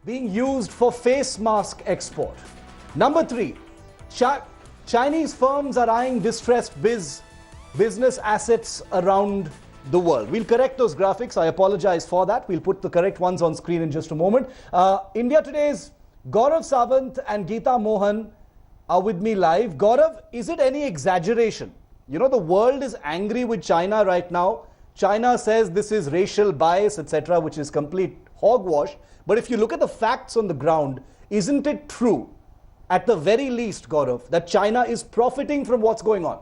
being used for face mask export. Number 3, Chinese firms are eyeing distressed business assets around the world. We'll correct those graphics. I apologize for that. We'll put the correct ones on screen in just a moment. India Today's Gaurav Sawant and Geeta Mohan are with me live. Gaurav, is it any exaggeration? You know, the world is angry with China right now. China says this is racial bias, etc., which is complete hogwash. But if you look at the facts on the ground, isn't it true, at the very least, Gaurav, that China is profiting from what's going on?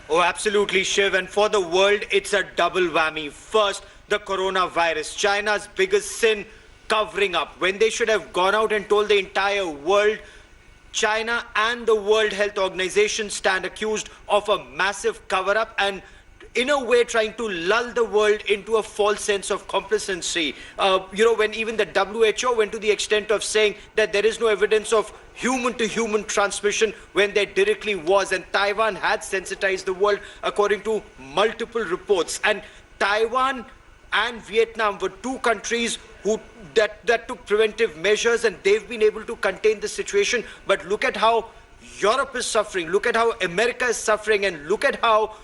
Oh, absolutely, Shiv. And for the world, it's a double whammy. First, the coronavirus, China's biggest sin, covering up. When they should have gone out and told the entire world, China and the World Health Organization stand accused of a massive cover-up and in a way trying to lull the world into a false sense of complacency. When even the WHO went to the extent of saying that there is no evidence of human-to-human transmission when there directly was, and Taiwan had sensitized the world according to multiple reports. And Taiwan and Vietnam were two countries that took preventive measures, and they've been able to contain the situation. But look at how Europe is suffering, look at how America is suffering, and look at how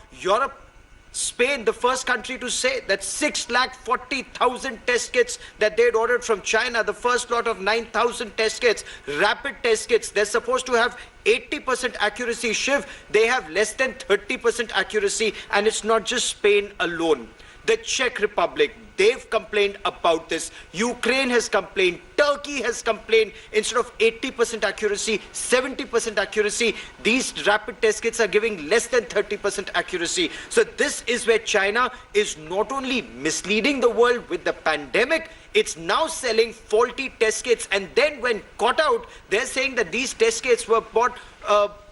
Spain, the first country to say that 640,000 test kits that they had ordered from China, the first lot of 9,000 test kits, rapid test kits, they're supposed to have 80% accuracy. Shiv, they have less than 30% accuracy, and it's not just Spain alone. The Czech Republic, they've complained about this. Ukraine has complained. Turkey has complained. Instead of 80% accuracy, 70% accuracy, these rapid test kits are giving less than 30% accuracy. So this is where China is not only misleading the world with the pandemic, it's now selling faulty test kits. And then when caught out, they're saying that these test kits were bought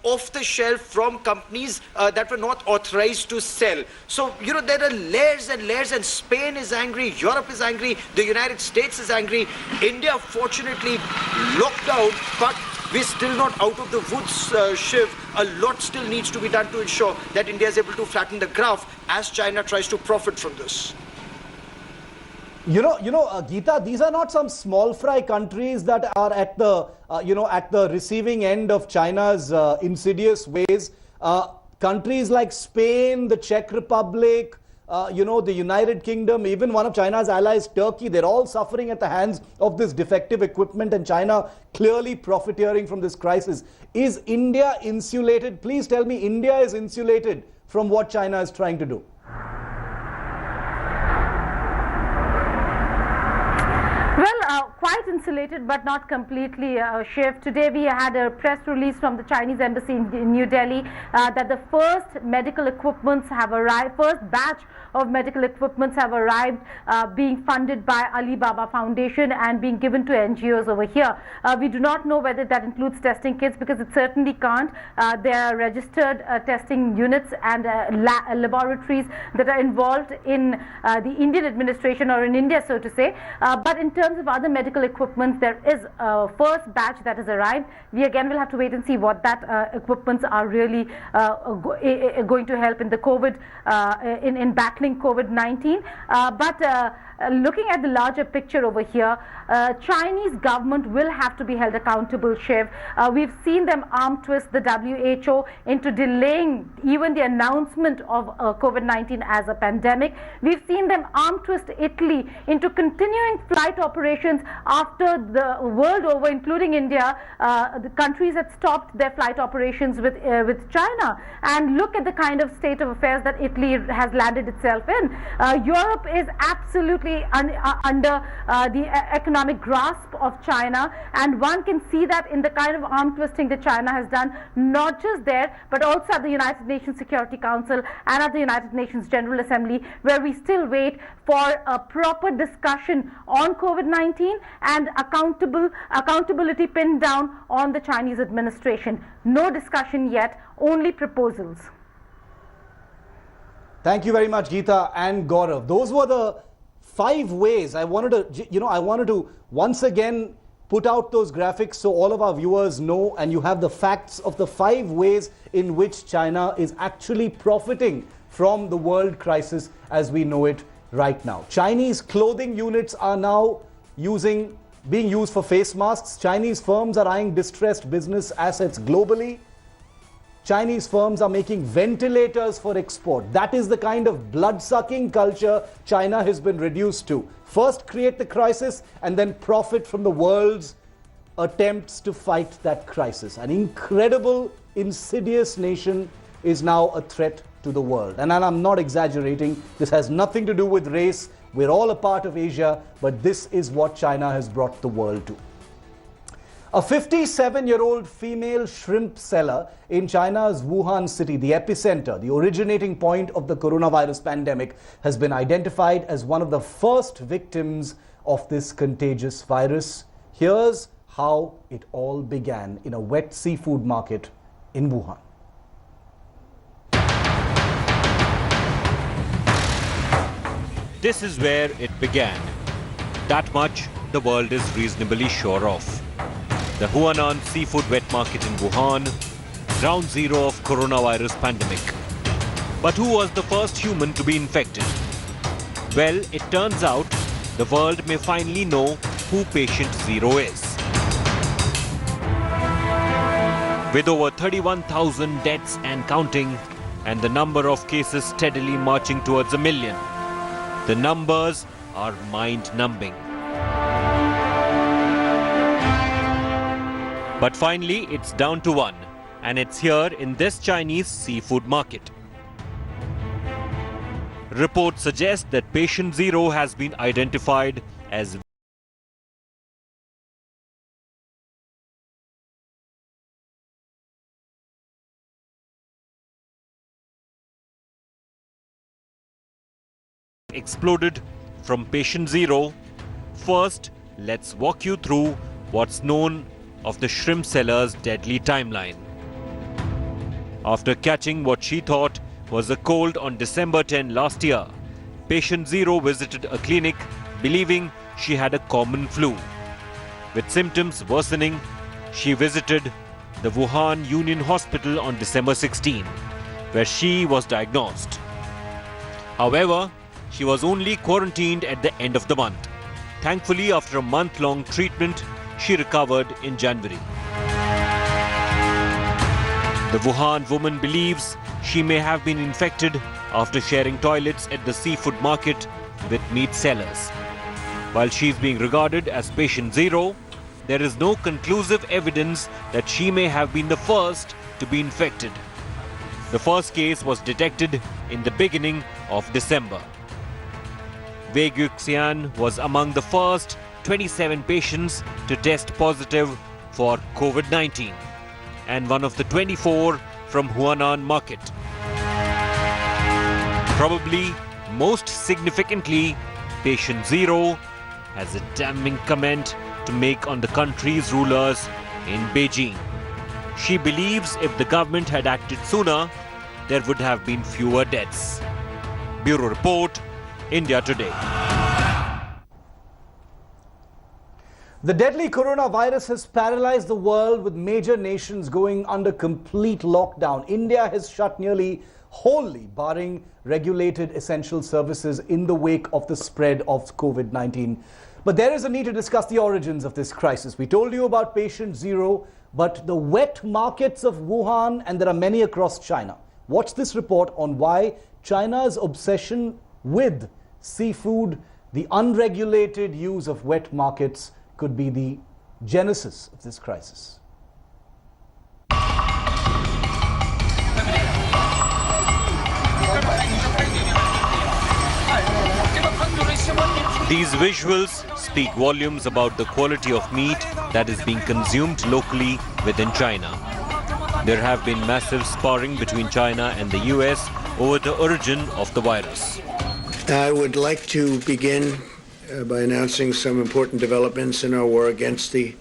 off the shelf from companies that were not authorized to sell. So, there are layers and layers, and Spain is angry, Europe is angry, the United States is angry. India, fortunately, locked out, but we're still not out of the woods, Shiv. A lot still needs to be done to ensure that India is able to flatten the graph as China tries to profit from this. Geeta, these are not some small fry countries that are at the receiving end of China's insidious ways. Countries like Spain, the Czech Republic, the United Kingdom, even one of China's allies, Turkey, they're all suffering at the hands of this defective equipment, and China clearly profiteering from this crisis. Is India insulated? Please tell me India is insulated from what China is trying to do. Quite insulated, but not completely, Shiv. Today we had a press release from the Chinese embassy in New Delhi that the first medical equipments have arrived, first batch of medical equipments have arrived, being funded by Alibaba Foundation and being given to NGOs over here. We do not know whether that includes testing kits, because it certainly can't. There are registered testing units and laboratories that are involved in the Indian administration, or in India, so to say. But in terms of other medical equipment, there is a first batch that has arrived. We again will have to wait and see what that equipments are really going to help in the COVID, in battling COVID-19. Looking at the larger picture over here, Chinese government will have to be held accountable, Shiv. We've seen them arm twist the WHO into delaying even the announcement of COVID-19 as a pandemic. We've seen them arm twist Italy into continuing flight operations after the world over, including India, the countries had stopped their flight operations with China. And look at the kind of state of affairs that Italy has landed itself in. Europe is absolutely under the economic grasp of China, and one can see that in the kind of arm twisting that China has done, not just there, but also at the United Nations Security Council and at the United Nations General Assembly, where we still wait for a proper discussion on COVID-19 and accountability pinned down on the Chinese administration. No discussion yet, only proposals. Thank you very much, Geeta and Gaurav. Those were the 5 ways I wanted to once again put out those graphics so all of our viewers know, and you have the facts of the 5 ways in which China is actually profiting from the world crisis as we know it right now. Chinese clothing units are now being used for face masks. Chinese firms are eyeing distressed business assets globally. Chinese firms are making ventilators for export. That is the kind of blood-sucking culture China has been reduced to. First create the crisis and then profit from the world's attempts to fight that crisis. An incredible, insidious nation is now a threat to the world. And I'm not exaggerating. This has nothing to do with race. We're all a part of Asia, but this is what China has brought the world to. A 57-year-old female shrimp seller in China's Wuhan city, the epicenter, the originating point of the coronavirus pandemic, has been identified as one of the first victims of this contagious virus. Here's how it all began in a wet seafood market in Wuhan. This is where it began. That much the world is reasonably sure of. The Huanan seafood wet market in Wuhan, ground zero of coronavirus pandemic. But who was the first human to be infected? Well, it turns out the world may finally know who patient zero is. With over 31,000 deaths and counting, and the number of cases steadily marching towards 1 million, the numbers are mind-numbing. But finally, it's down to one, and it's here in this Chinese seafood market. Reports suggest that patient zero has been identified as exploded from patient zero. First, let's walk you through what's known of the shrimp seller's deadly timeline. After catching what she thought was a cold on December 10 last year, patient zero visited a clinic believing she had a common flu. With symptoms worsening, she visited the Wuhan Union Hospital on December 16, where she was diagnosed. However, she was only quarantined at the end of the month. Thankfully, after a month-long treatment, she recovered in January. The Wuhan woman believes she may have been infected after sharing toilets at the seafood market with meat sellers. While she is being regarded as patient zero, there is no conclusive evidence that she may have been the first to be infected. The first case was detected in the beginning of December. Wei Guxian was among the first 27 patients to test positive for COVID-19 and one of the 24 from Huanan market. Probably most significantly, patient zero has a damning comment to make on the country's rulers in Beijing. She believes if the government had acted sooner, there would have been fewer deaths. Bureau Report, India Today. The deadly coronavirus has paralyzed the world, with major nations going under complete lockdown. India has shut nearly wholly, barring regulated essential services in the wake of the spread of COVID-19. But there is a need to discuss the origins of this crisis. We told you about patient zero, but the wet markets of Wuhan, and there are many across China. Watch this report on why China's obsession with seafood, the unregulated use of wet markets, could be the genesis of this crisis. These visuals speak volumes about the quality of meat that is being consumed locally within China. There have been massive sparring between China and the US over the origin of the virus. I would like to begin by announcing some important developments in our war against the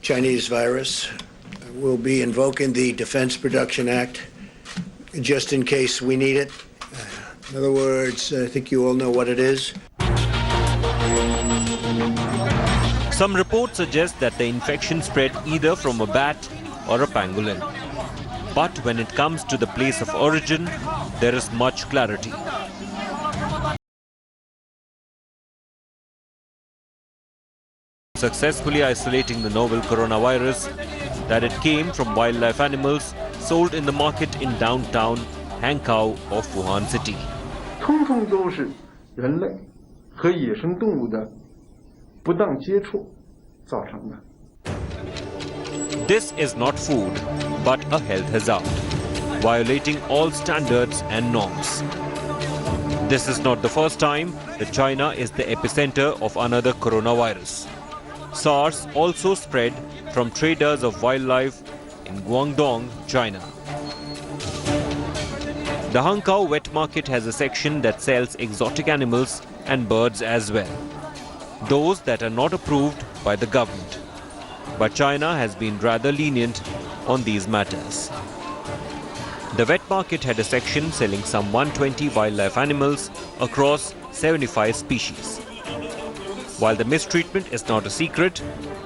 Chinese virus. We'll be invoking the Defense Production Act just in case we need it. In other words, I think you all know what it is. Some reports suggest that the infection spread either from a bat or a pangolin. But when it comes to the place of origin, there is much clarity. successfully isolating the novel coronavirus that it came from wildlife animals sold in the market in downtown Hankou of Wuhan City. 通通都是人类和野生动物的不当接触造成的。 This is not food, but a health hazard, violating all standards and norms. This is not the first time that China is the epicenter of another coronavirus. SARS also spread from traders of wildlife in Guangdong, China. The Hankou wet market has a section that sells exotic animals and birds as well, those that are not approved by the government. But China has been rather lenient on these matters. The wet market had a section selling some 120 wildlife animals across 75 species. While the mistreatment is not a secret,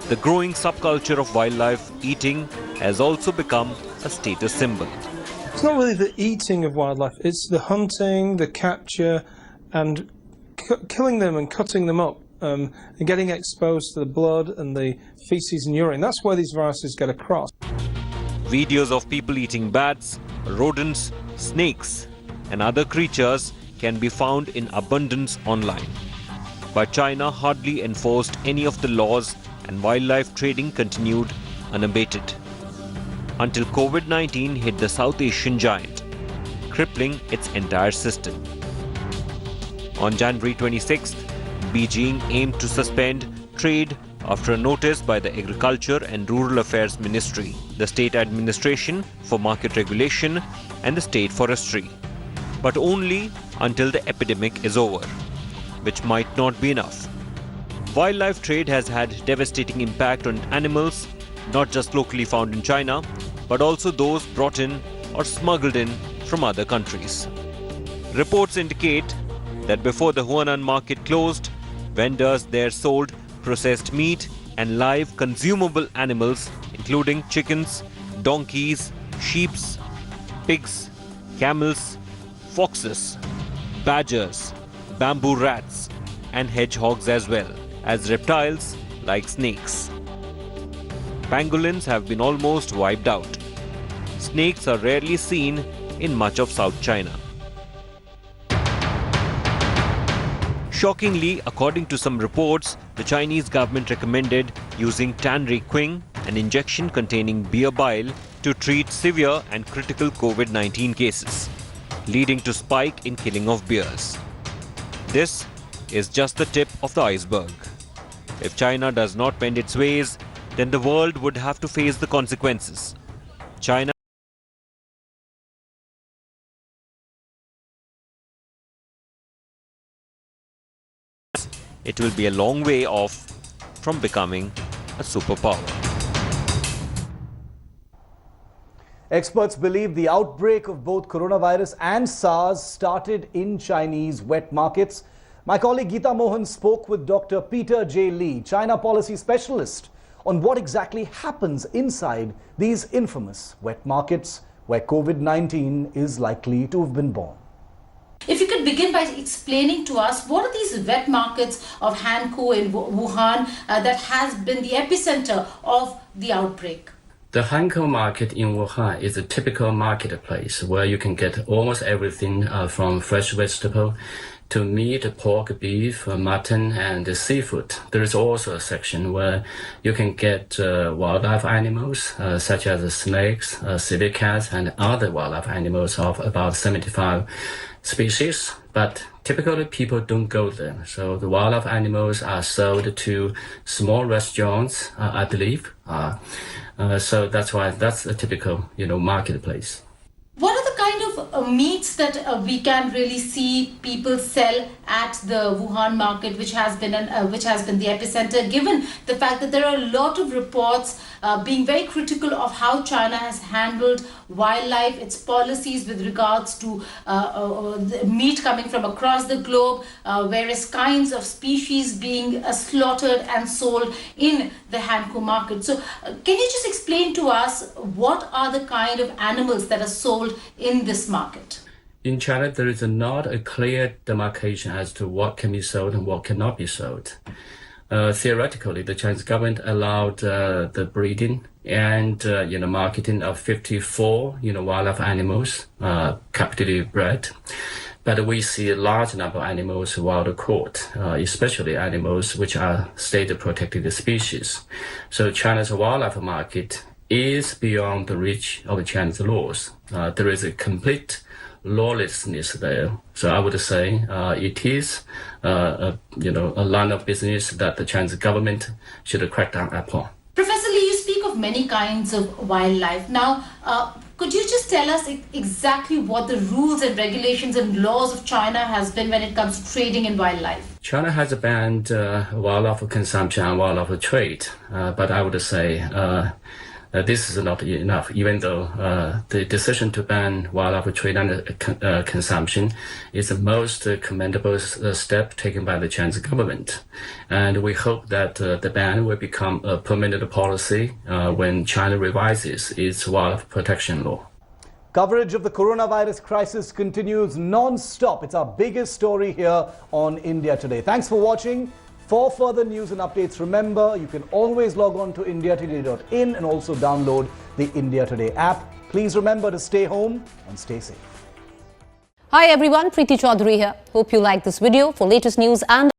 the growing subculture of wildlife eating has also become a status symbol. It's not really the eating of wildlife, it's the hunting, the capture, and killing them and cutting them up. And getting exposed to the blood and the feces and urine. That's where these viruses get across. Videos of people eating bats, rodents, snakes and other creatures can be found in abundance online. But China hardly enforced any of the laws and wildlife trading continued unabated. Until COVID-19 hit the South Asian giant, crippling its entire system. On January 26th, Beijing aimed to suspend trade after a notice by the Agriculture and Rural Affairs Ministry, the State Administration for Market Regulation and the State Forestry, but only until the epidemic is over, which might not be enough. Wildlife trade has had devastating impact on animals, not just locally found in China, but also those brought in or smuggled in from other countries. Reports indicate that before the Huanan market closed, vendors there sold processed meat and live consumable animals including chickens, donkeys, sheep, pigs, camels, foxes, badgers, bamboo rats and hedgehogs as well as reptiles like snakes. Pangolins have been almost wiped out. Snakes are rarely seen in much of South China. Shockingly, according to some reports, the Chinese government recommended using Tanriquing, an injection containing bear bile, to treat severe and critical COVID-19 cases, leading to spike in killing of bears. This is just the tip of the iceberg. If China does not bend its ways, then the world would have to face the consequences. China it will be a long way off from becoming a superpower. Experts believe the outbreak of both coronavirus and SARS started in Chinese wet markets. My colleague Geeta Mohan spoke with Dr. Peter J. Lee, China policy specialist, on what exactly happens inside these infamous wet markets where COVID-19 is likely to have been born. If you could begin by explaining to us what are these wet markets of Hankou in Wuhan that has been the epicenter of the outbreak? The Hankou market in Wuhan is a typical marketplace where you can get almost everything from fresh vegetable to meat, pork, beef, mutton, and seafood. There is also a section where you can get wildlife animals such as snakes, civet cats, and other wildlife animals of about 75 species, but typically people don't go there. So the wildlife animals are sold to small restaurants, I believe. So that's why that's a typical, marketplace. What are the kind of meats that we can really see people sell at the Wuhan market, which has been the epicenter, given the fact that there are a lot of reports being very critical of how China has handled wildlife, its policies with regards to the meat coming from across the globe, various kinds of species being slaughtered and sold in the Hankou market. So can you just explain to us what are the kind of animals that are sold in this market? In China, there is not a clear demarcation as to what can be sold and what cannot be sold. theoretically, the Chinese government allowed the breeding and marketing of 54 wildlife animals captively bred. But we see a large number of animals wild caught, especially animals which are state protected species. So China's wildlife market is beyond the reach of Chinese laws. There is a complete lawlessness there. So I would say it is a line of business that the Chinese government should crack down upon. Professor Lee, you speak of many kinds of wildlife. Now, could you just tell us exactly what the rules and regulations and laws of China has been when it comes to trading in wildlife? China has banned wildlife consumption and wildlife trade, but I would say this is not enough, even though the decision to ban wildlife trade and consumption is the most commendable step taken by the Chinese government. And we hope that the ban will become a permanent policy when China revises its wildlife protection law. Coverage of the coronavirus crisis continues non-stop. It's our biggest story here on India Today. Thanks for watching. For further news and updates, remember, you can always log on to indiatoday.in and also download the India Today app. Please remember to stay home and stay safe. Hi everyone, Preeti Chaudhary here. Hope you like this video. For latest news and